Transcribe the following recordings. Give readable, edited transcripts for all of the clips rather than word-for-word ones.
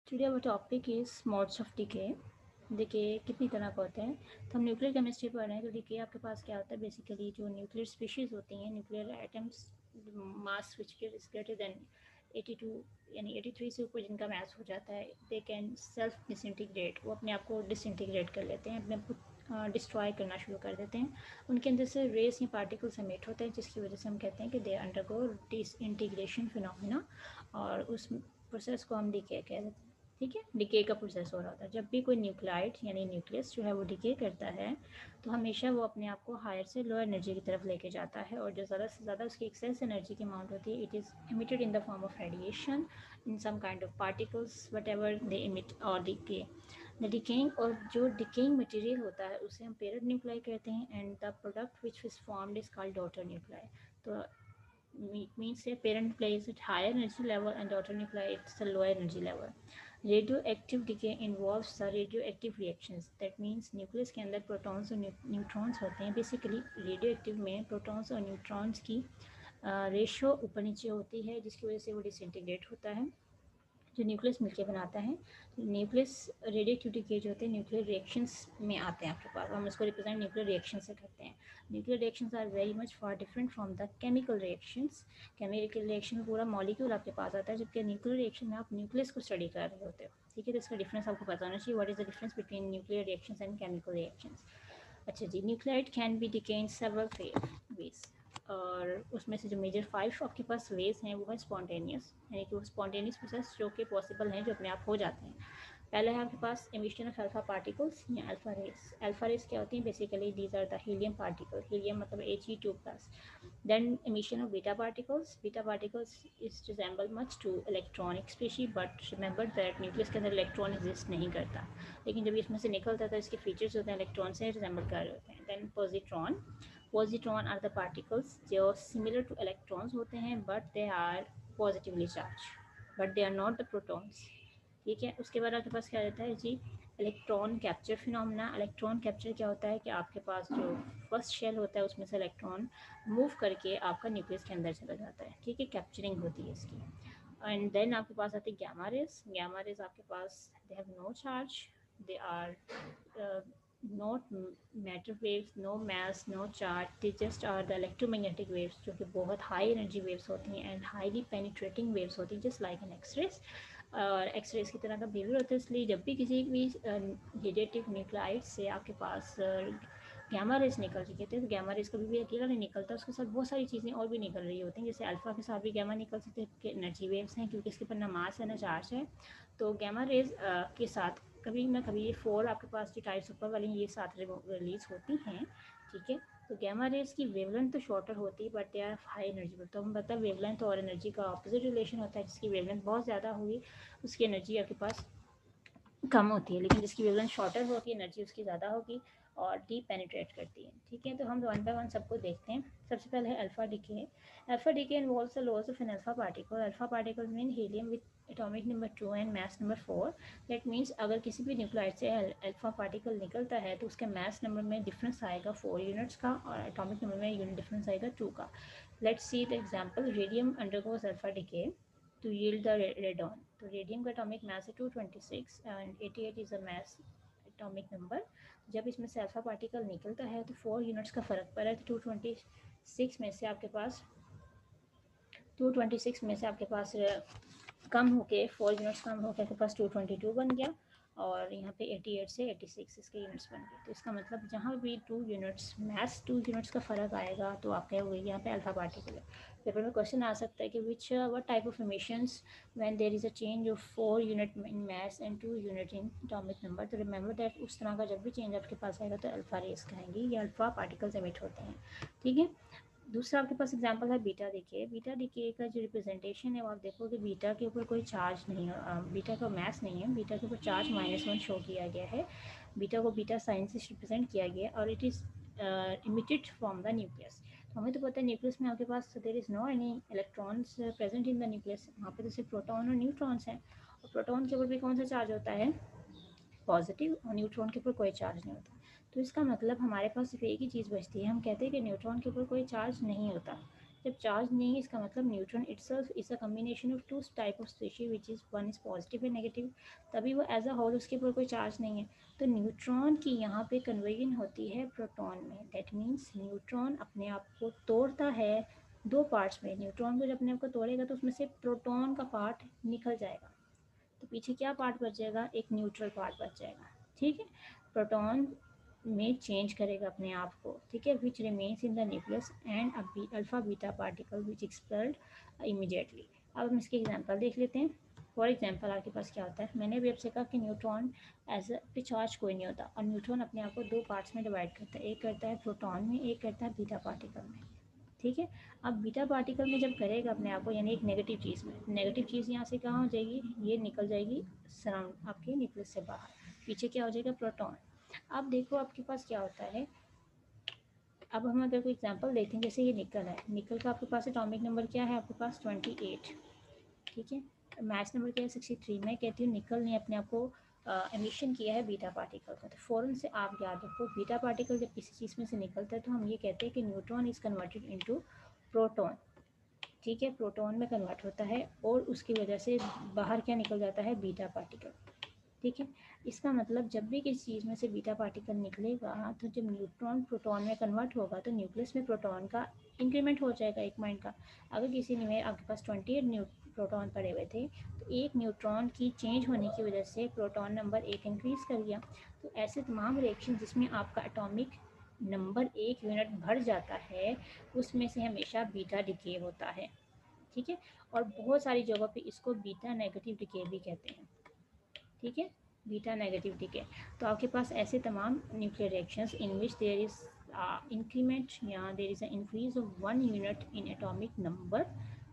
Today our topic is modes of decay. Decay कितनी तरह का होता है, तो हम न्यूक्लियर केमिस्ट्री पढ़ रहे हैं। तो डिके आपके पास क्या होता है, बेसिकली जो न्यूक्लियर स्पीशीज़ होती हैं, nuclear atoms mass which is greater than 82 यानी 83 से ऊपर जिनका मास हो जाता है, दे कैन सेल्फ डिसइंटीग्रेट, वो अपने आप को डिसइंटीग्रेट कर लेते हैं, अपने आप को डिस्ट्रॉय करना शुरू कर देते हैं। उनके अंदर से रेस या पार्टिकल्स एमिट होते हैं, जिसकी वजह से हम कहते हैं कि दे अंडरगो डिसइंटीग्रेशन फिनोमिना, और उस प्रोसेस को हम डिके कहते हैं। ठीक है, डिके का प्रोसेस हो रहा होता है। जब भी कोई न्यूक्लाइड यानी न्यूक्लियस जो है वो डिके करता है, तो हमेशा वो अपने आप को हायर से लोअर एनर्जी की तरफ लेके जाता है, और जो ज़्यादा से ज़्यादा उसकी एक्सेस एनर्जी की अमाउंट होती है, it is emitted in the form of radiation in some kind of particles whatever they emit और डिके। द डिकेइंग, और जो डिकेइंग मटेरियल होता है उसे हम पेरेंट न्यूक्लाई कहते हैं, and the product which is formed is called daughter nuclei. तो means a parent plays at higher energy level and daughter nuclei at the lower energy level. Radioactive decay involves the radioactive reactions. That means nucleus के अंदर protons और neutrons होते हैं। Basically radioactive में protons और neutrons की ratio ऊपर नीचे होती है, जिसकी वजह से वो डिसइंटीग्रेट होता है, जो न्यूक्लियस मिलकर बनाता है। न्यूक्लियस रेडियोएक्टिव डिके जो होते हैं न्यूक्लियर रिएक्शंस में आते हैं आपके पास, हम उसको रिप्रेजेंट न्यूक्लियर रिएक्शन से करते हैं। Nuclear reactions are very much for different from the chemical reactions. Chemical reaction में पूरा मॉलिक्यूल आपके पास आता है, जबकि न्यूक्लियर रिएक्शन में आप न्यूक्लियस को स्टडी कर रहे होते हो। ठीक है, तो इसका डिफरेंस आपको पता होना चाहिए, what is the difference between nuclear reactions and chemical reactions. अच्छा जी, nuclide can be decay in several ways, और उसमें से जो मेजर 5 आपके पास वेज हैं वो है स्पॉन्टेनियस, यानी कि वो स्पॉन्टेनियस प्रोसेस जो कि पॉसिबल हैं, जो अपने आप हो जाते हैं। पहला है आपके पास एमिशन ऑफ अल्फा पार्टिकल्स या अल्फा रेस। अल्फा रेस क्या होती हैं, basically these are the helium particle, helium मतलब He2+। Then emission of beta particles. Beta particles is resemble much to electronic species, but remember that nucleus के अंदर electron exist नहीं करता, लेकिन जब इसमें से निकलता है तो इसके फीचर्स होते हैं इलेक्ट्रॉन से रिजेंबल कर रहे होते हैं। Then positron. Positron are the particles जो सिमिलर टू इलेक्ट्रॉन्स होते हैं, but they are positively charge, but they are not the protons. ठीक है, उसके बाद आपके पास क्या रहता है जी, electron capture phenomena. Electron capture क्या होता है कि आपके पास जो फर्स्ट शेल होता है उसमें से इलेक्ट्रॉन मूव करके आपका न्यूक्लियस के अंदर चला जाता है। ठीक है, कैप्चरिंग होती है इसकी। एंड देन आपके पास आती है गैमा रेज। गैमा रेज आपके पास they have no charge, they are not matter waves, no mass, no charge, they just are the electromagnetic waves, जो कि बहुत हाई एनर्जी वेव्स होती हैं एंड हाईली पेनिट्रेटिंग वेव्स होती हैं, जस्ट लाइक एन एक्सरेज। और एक्सरेज की तरह का बिहेवियर होता है, इसलिए जब भी किसी भी रेडिएटिव न्यूक्लाइड से आपके पास गैमा रेज निकल रही होती है, तो गैमा रेज कभी भी अकेला नहीं निकलता, उसके साथ बहुत सारी चीज़ें और भी निकल रही होती हैं। जैसे अल्फा के साथ भी गैमा निकल सकते हैं, एनर्जी वेव्स हैं, क्योंकि इसके ऊपर ना मास है ना चार्ज है। तो गैमा रेज के साथ कभी ना कभी ये 4 आपके पास जो टाइप्स ऊपर वाली ये साथ रिलीज होती हैं। ठीक है, तो गैमा रेज की वेवलेंथ तो शॉर्टर होती है, but they are high energy पर। तो हम पता है वेवलेंथ और एनर्जी का ऑपोजिट रिलेशन होता है, जिसकी वेवलेंथ बहुत ज़्यादा होगी उसकी एनर्जी आपके पास कम होती है, लेकिन जिसकी वेवलेंथ शॉर्टर होगी एनर्जी उसकी ज़्यादा होगी और डीप पेनिट्रेट करती है। ठीक है, तो हम वन बाय वन सबको देखते हैं। सबसे पहले है alpha decay. Alpha decay involves the loss of an alpha particle. Alpha particle mean helium with atomic number 2 and mass number 4। That means अगर किसी भी न्यूक्लाइड से अल्फा पार्टिकल निकलता है तो उसके मास नंबर में डिफरेंस आएगा 4 यूनिट्स का, और एटॉमिक नंबर में यूनिट डिफरेंस आएगा 2 का। Let's see the example. Radium undergoes alpha decay to yield the radon. तो रेडियम का एटॉमिक मास है 226 and 88 is a mass atomic number. जब इसमें से अल्फा पार्टिकल निकलता है तो 4 यूनिट्स का फ़र्क पड़ा है, तो 226 में से आपके पास 226 में से आपके पास कम होके 4 यूनिट्स कम होकर आपके पास 222 बन गया, और यहाँ पे 88 से 86 इसके यूनिट्स बन गए। तो इसका मतलब जहाँ भी 2 यूनिट्स मास 2 यूनिट्स का फ़र्क आएगा तो आप कहोगे यहाँ पे अल्फा पार्टिकल है। पेपर में क्वेश्चन आ सकता है कि which what type of emissions when there is a change of 4 unit in mass and 2 unit in atomic number. तो रिमेंबर दैट उस तरह का जब भी चेंज आपके पास आएगा तो अल्फा रेस कहेंगे, या अल्फा पार्टिकल्स एमिट होते हैं। ठीक है, दूसरा आपके पास एग्जांपल है बीटा डिके। बीटा डिके का जो रिप्रेजेंटेशन है वो आप देखोगे बीटा के ऊपर कोई चार्ज नहीं है, बीटा का मास नहीं है, बीटा के ऊपर चार्ज -1 शो किया गया है। बीटा को बीटा साइन से रिप्रेजेंट किया गया और it is emitted from the nucleus. तो हमें तो पता है न्यूक्लियस में आपके पास there is no any electrons present in the nucleus, वहाँ पे तो सिर्फ प्रोटॉन और न्यूट्रॉन्स हैं, और प्रोटॉन के ऊपर भी कौन सा चार्ज होता है, पॉजिटिव, और न्यूट्रॉन के ऊपर कोई चार्ज नहीं होता। तो इसका मतलब हमारे पास सिर्फ एक ही चीज़ बचती है, हम कहते हैं कि न्यूट्रॉन के ऊपर कोई चार्ज नहीं होता। जब चार्ज नहीं है इसका मतलब neutron itself is a combination of two type of species which is one is positive and negative, तभी वो एज अ होल उसके ऊपर कोई चार्ज नहीं है। तो न्यूट्रॉन की यहाँ पे कन्वर्जन होती है प्रोटॉन में। दैट मीन्स न्यूट्रॉन अपने आप को तोड़ता है दो पार्ट्स में। न्यूट्रॉन को जब अपने आप को तोड़ेगा तो उसमें से प्रोटॉन का पार्ट निकल जाएगा, तो पीछे क्या पार्ट बच जाएगा, एक न्यूट्रल पार्ट बच जाएगा। ठीक है, प्रोटॉन में चेंज करेगा अपने आप को, ठीक है, which remains in the nucleus and alpha beta particle which explode immediately. अब हम इसके एग्जांपल देख लेते हैं। फॉर एग्जांपल आपके पास क्या होता है, मैंने अभी आपसे कहा कि न्यूट्रॉन एज पे चार्ज कोई नहीं होता, और न्यूट्रॉन अपने आप को दो पार्ट्स में डिवाइड करता है, एक करता है प्रोटॉन में, एक करता है बीटा पार्टिकल में। ठीक है, अब बीटा पार्टिकल में जब करेगा अपने आप को, यानी एक नेगेटिव चीज़ में, नेगेटिव चीज़ यहाँ से कहाँ हो जाएगी, ये निकल जाएगी सराउंड आपके न्यूक्लियस से बाहर, पीछे क्या हो जाएगा, प्रोटॉन। अब देखो आपके पास क्या होता है, अब हम अगर कोई एग्जांपल देखें, जैसे ये निकल है, निकल का आपके पास एटॉमिक नंबर क्या है, आपके पास 28। ठीक है, मैच नंबर क्या है, 63। मैं कहती हूँ निकल ने अपने आप को एमिशन किया है बीटा पार्टिकल का, तो फ़ौरन से आप याद रखो बीटा पार्टिकल जब किसी चीज़ में से निकलता है तो हम ये कहते हैं कि neutron is converted into proton. ठीक है, प्रोटॉन में कन्वर्ट होता है और उसकी वजह से बाहर क्या निकल जाता है, बीटा पार्टिकल। ठीक है, इसका मतलब जब भी किसी चीज़ में से बीटा पार्टिकल निकलेगा तो जब न्यूट्रॉन प्रोटॉन में कन्वर्ट होगा तो न्यूक्लियस में प्रोटॉन का इंक्रीमेंट हो जाएगा एक पॉइंट का। अगर किसी ने में आपके पास 28 प्रोटॉन पड़े हुए थे, तो एक न्यूट्रॉन की चेंज होने की वजह से प्रोटॉन नंबर एक इंक्रीज़ कर गया। तो ऐसे तमाम रिएक्शन जिसमें आपका एटॉमिक नंबर एक यूनिट बढ़ जाता है, उसमें से हमेशा बीटा डिके होता है। ठीक है, और बहुत सारी जगहों पे इसको बीटा नेगेटिव डिके भी कहते हैं। ठीक है, बीटा नेगेटिव डिके। तो आपके पास ऐसे तमाम nuclear reactions in which there is increment या there is increase of 1 unit in atomic number.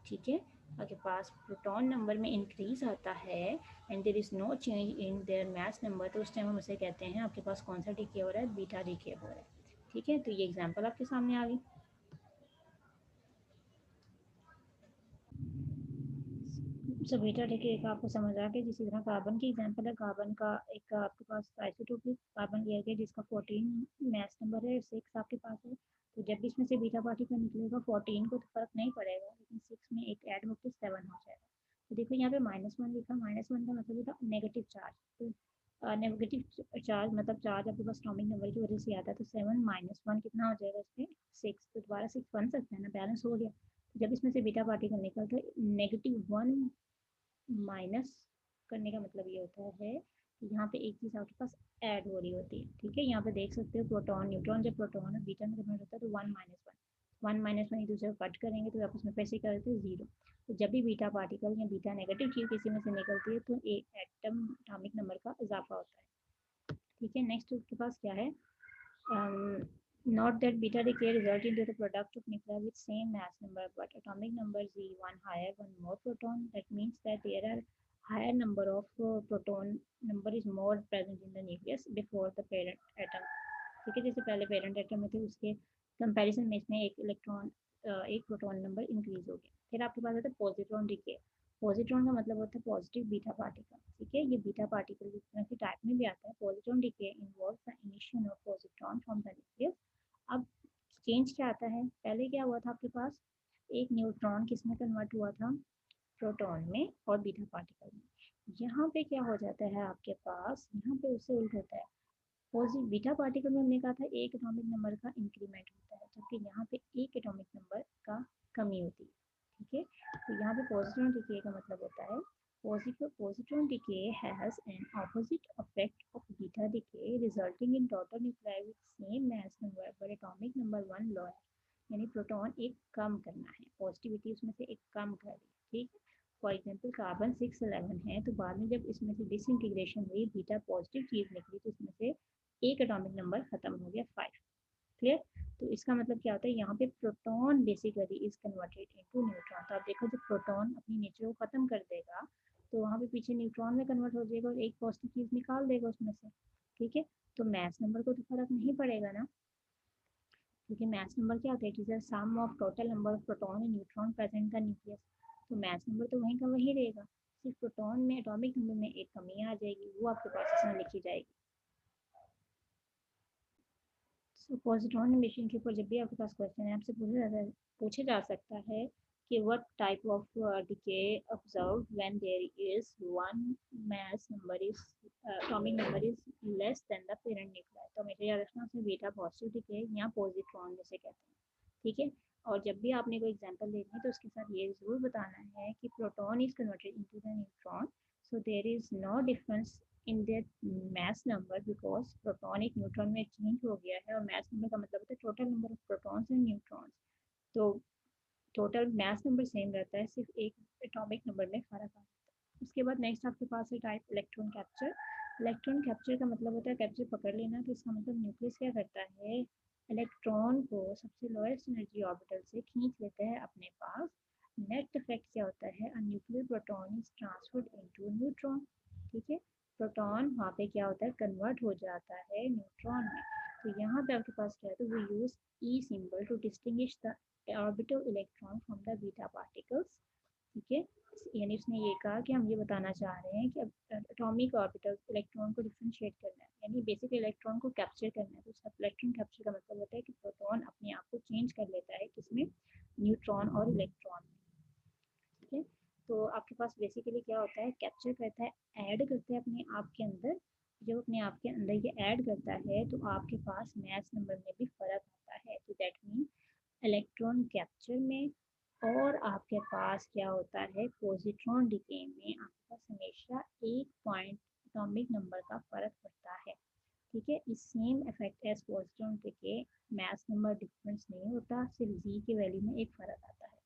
ठीक है, आपके पास प्रोटॉन नंबर में इंक्रीज आता है and there is no change in their mass number, तो उस टाइम हम उसे कहते हैं आपके पास कौन सा डिके हो रहा है, बीटा डिके हो रहा है। ठीक है, तो ये एग्जांपल आपके सामने आ गई। सब बीटा डिके का आपको समझ आ गया। जिस तरह कार्बन की एग्जांपल है, कार्बन का एक आपके पास आइसोटोपिक कार्बन लिया गया जिसका 14 मास नंबर है, 6 आपके पास है। तो जब भी इसमें से बीटा पार्टिकल निकलेगा 14 को तो फर्क नहीं पड़ेगा, लेकिन 6 में एक ऐड होकर 7 हो जाएगा। तो देखो यहाँ पे -1 लिखा, -1 का मतलब होता है नेगेटिव चार्ज। तो नेगेटिव चार्ज मतलब चार्ज आपके पास एटॉमिक नंबर की वजह से आता है, तो 7 -1 कितना हो जाएगा इसमें, 6। तो दोबारा 6 बन सकता है ना, बैलेंस हो गया। जब इसमें से बीटा पार्टिकल निकलता है, -1 माइनस करने का मतलब ये होता है कि यहाँ पे एक चीज़ आपके पास ऐड हो रही होती है। ठीक है, यहाँ पे देख सकते हो प्रोटॉन न्यूट्रॉन, जब प्रोटॉन और बीटा में कन्वर्ट होता है तो 1 - 1 एक दूसरे को कट करेंगे तो आपस में कैसे करते हैं, 0। तो जब भी बीटा पार्टिकल या बीटा नेगेटिव चीज़ किसी में से निकलती है तो एक एटम एटॉमिक नंबर का इजाफा होता है। ठीक है, नेक्स्ट उसके पास क्या है, not that beta decay result into the product of nuclei with same mass number but atomic number z, one higher, one more proton. That means that there are higher number of proton number is more present in the nucleus before the parent atom. ठीक है, जैसे पहले parent atom में थे उसके comparison में इसमें एक इलेक्ट्रॉन एक प्रोटॉन नंबर इंक्रीज हो गया। फिर आपके पास होता है पॉजिट्रॉन डिके। पॉजिट्रॉन का मतलब होता है पॉजिटिव बीटा पार्टिकल। ठीक है, ये बीटा पार्टिकल जिस तरह के टाइप में भी आता है। Positron decay involve the emission of positron from the nucleus. अब चेंज क्या आता है, पहले क्या हुआ था आपके पास, एक न्यूट्रॉन किस में कन्वर्ट हुआ था, प्रोटॉन में और बीटा पार्टिकल में। यहाँ पे क्या हो जाता है आपके पास, यहाँ पे उससे उल्ट होता है। पॉजिटिव बीटा पार्टिकल में हमने कहा था एक एटॉमिक नंबर का इंक्रीमेंट होता है, जबकि यहाँ पे एक एटॉमिक नंबर का कमी होती है। ठीक है, तो यहाँ पे पॉजिट्रॉन डिके का मतलब होता है positron decay has an opposite effect of beta decay resulting in total nuclei with same mass number but atomic number 1 lower। यानी प्रोटॉन एक कम करना है, पॉजिटिविटी उसमें से एक कम कर दी। ठीक है, फॉर एग्जाम्पल कार्बन 611 है, तो बाद में जब इसमें से डिसइंटीग्रेशन हुई, बीटा पॉजिटिव चीज़ निकली, तो इसमें से एक एटॉमिक नंबर खत्म हो गया, 5। क्लियर, तो इसका मतलब क्या होता है, यहाँ पे proton basically is converted into neutron. तो आप देखो जब प्रोटॉन अपनी नेचर को खत्म कर देगा तो वहाँ पे पीछे न्यूट्रॉन में कन्वर्ट हो जाएगा और एक पॉजिटिव चीज़ निकाल देगा उसमें से। ठीक है, तो मैथ नंबर को तो फर्क नहीं पड़ेगा ना, क्योंकि मैथ नंबर क्या होता है, it is the sum of total number of proton and neutron present the nucleus. तो मैथ नंबर तो वहीं का वहीं रहेगा, सिर्फ प्रोटॉन में एटॉमिक नंबर में एक कमी आ जाएगी, वो आपके पास इसमें लिखी जाएगी। सो पॉजिट्रॉन एमिशन के ऊपर जब भी आपके पास क्वेश्चन है, आपसे पूछा जा सकता है कि what type of decay observe when there is one mass number is atomic number is less than the parent nucleus. तो हमेशा याद रखना, उसमें बीटा पॉजिटिव डिके या पॉजिट्रॉन जिसे कहते हैं, ठीक है। और जब भी आपने कोई एग्जांपल देनी है तो उसके साथ ये जरूर बताना है कि proton is converted into the neutron, so there is no difference in their mass number because proton एक न्यूट्रॉन में चेंज हो गया है, और मास नंबर का मतलब होता है total number of protons and neutrons. तो टोटल मास नंबर सेम रहता है, सिर्फ एक एटॉमिक नंबर में फर्क आता है। उसके बाद नेक्स्ट आपके पास है type electron capture. Electron capture का मतलब होता है कैप्चर पकड़ लेना। तो इसका मतलब न्यूक्लियस क्या करता है, इलेक्ट्रॉन को सबसे लोएस्ट एनर्जी ऑर्बिटल से खींच लेता है अपने पास। नेट इफेक्ट क्या होता है, a nuclear proton is transferred into neutron, ठीक है। प्रोटॉन वहाँ पे क्या होता है, कन्वर्ट हो जाता है न्यूट्रॉन में। तो यहाँ पे आपके पास क्या है, तो we use e symbol to distinguish the orbital electron from the beta particles, ठीक है। यानी उसने ये कहा कि हम ये बताना चाह रहे हैं कि अब एटॉमिक ऑर्बिटल इलेक्ट्रॉन को डिफ्रेंशिएट करना है, यानी बेसिक इलेक्ट्रॉन को कैप्चर करना है। तो उसका इलेक्ट्रॉन कैप्चर का मतलब होता है कि प्रोटॉन अपने आप को चेंज कर लेता है किसमें, न्यूट्रॉन और इलेक्ट्रॉन में, ठीक है। तो आपके पास बेसिकली क्या होता है, कैप्चर करता है, ऐड करता है अपने आप के अंदर। जब अपने आप के अंदर ये ऐड करता है तो आपके पास मास नंबर में भी फर्क आता है। तो दैट मीन इलेक्ट्रॉन कैप्चर में और आपके पास क्या होता है, पॉजिट्रॉन डिके में आपके पास हमेशा एक पॉइंट एटॉमिक नंबर का फर्क पड़ता है, ठीक है। इस same effect as positron decay, mass number difference नहीं होता, सिर्फ जी की वैल्यू में एक फर्क आता है,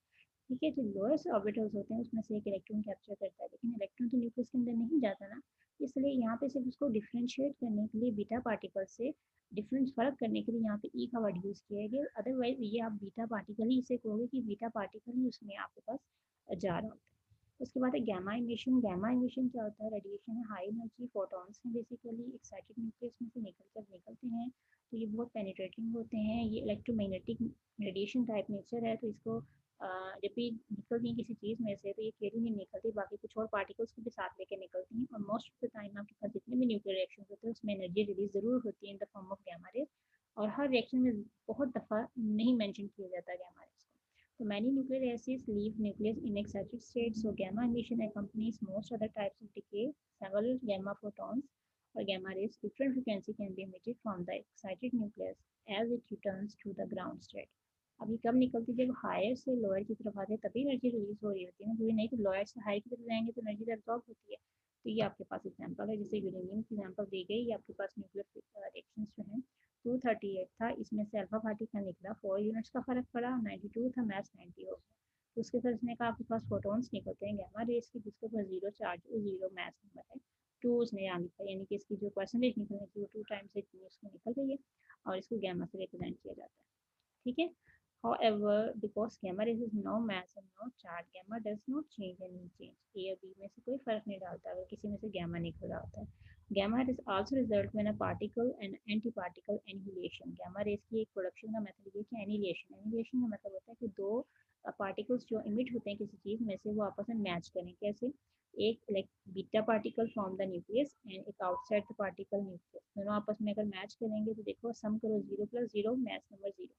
ठीक है। जो लोएस्ट ऑर्बिटल्स होते हैं उसमें से एक इलेक्ट्रॉन कैप्चर करता है, लेकिन इलेक्ट्रॉन तो न्यूक्लियस के अंदर नहीं जाता ना, इसलिए यहाँ पे सिर्फ उसको डिफ्रेंशिएट करने के लिए बीटा पार्टिकल से डिफरेंस फर्क करने के लिए यहाँ पे ई का वर्ड यूज किया गया। अदरवाइज ये आप बीटा पार्टिकल ही इसे कहोगे कि बीटा पार्टिकल ही उसमें आपके पास जा रहा होता है। उसके बाद है गैमा इमिशन। गैमा इमिशन क्या होता है, रेडिएशन है, हाई एनर्जी फोटॉन्स हैं बेसिकली एक्साइटेड न्यूक्लियस में से निकलते हैं, तो ये बहुत पेनिट्रेटिंग होते हैं, ये इलेक्ट्रोमैग्नेटिक रेडिएशन टाइप नेचर है। तो इसको जब भी निकलती हैं किसी चीज़ में से तो ये अकेली नहीं निकलती, बाकी कुछ और पार्टिकल्स को भी साथ लेके निकलती हैं। और मोस्ट ऑफ द टाइम आपके पास जितने भी न्यूक्लियर रिएक्शन होते हैं उसमें एनर्जी रिलीज ज़रूर होती है in the form of gamma rays, और हर रिएक्शन में बहुत दफ़ा नहीं मेंशन किया जाता गैमा रेज को। So many nuclear acids leave nucleus in excited state, so gamma emission accompanies most other types of decay. Several gamma photons or gamma rays different frequency can be emitted from the excited nucleus as it returns to the ground state. अभी कब निकलती है, जब higher से lower की तरफ आते हैं तभी एनर्जी रिलीज हो रही होती है ना, क्योंकि नहीं तो लोअर से हायर की तरफ जाएंगे तो एनर्जी एब्जॉर्ब होती है। तो ये आपके पास एग्जांपल है, जैसे यूरेनियम की एग्जांपल दी गई, ये आपके पास न्यूक्लियर रिएक्शंस जो हैं 238 था, इसमें से अल्फा पार्टिकल निकला, 4 यूनिट्स का फर्क पड़ा, 92 था, मैथ्स 90 हो गया। तो उसके साथ इसने कहा आपके पास फोटॉन्स निकलते हैं गैमा रेस की, जिसके पास जीरो चार्ज और जीरो मैथ नंबर है, टू उसने यहाँ लिखा, यानी कि इसकी जो परसेंटेज निकलने की वो 2 टाइम्स से इतनी उसको निकल रही है, और इसको गैमा से रिप्रेजेंट किया जाता है, ठीक है। However, because gamma rays is no mass and no charge, gamma does not change any change. A और B में से कोई फर्क नहीं डालता अगर किसी में से gamma निकल रहा होता है। Gamma rays also result when a particle and antiparticle annihilation. Gamma rays की एक प्रोडक्शन का मेथड ये कि annihilation. Annihilation का मतलब होता है कि दो पार्टिकल्स जो इमिट होते हैं किसी चीज़ में से वो आपस में मैच करें। कैसे? एक like beta particle from the nucleus and एक आउटसाइड द पार्टिकल न्यूक्लियस, दोनों आपस में अगर मैच करेंगे तो देखो सम करो 0 + 0 match number 0,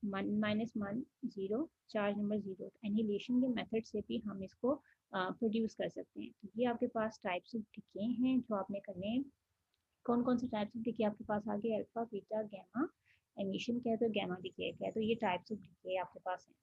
1 - 1 0, charge number 0। Annihilation के मेथड से भी हम इसको प्रोड्यूस कर सकते हैं। तो ये आपके पास टाइप्स ऑफ डिके हैं जो आपने करने हैं। कौन कौन से टाइप्स ऑफ डिके आपके पास आ गए, अल्फा बीटा गैमा, एमिशन क्या है तो गैमा डिके क्या है, तो ये टाइप्स ऑफ डिके आपके पास हैं।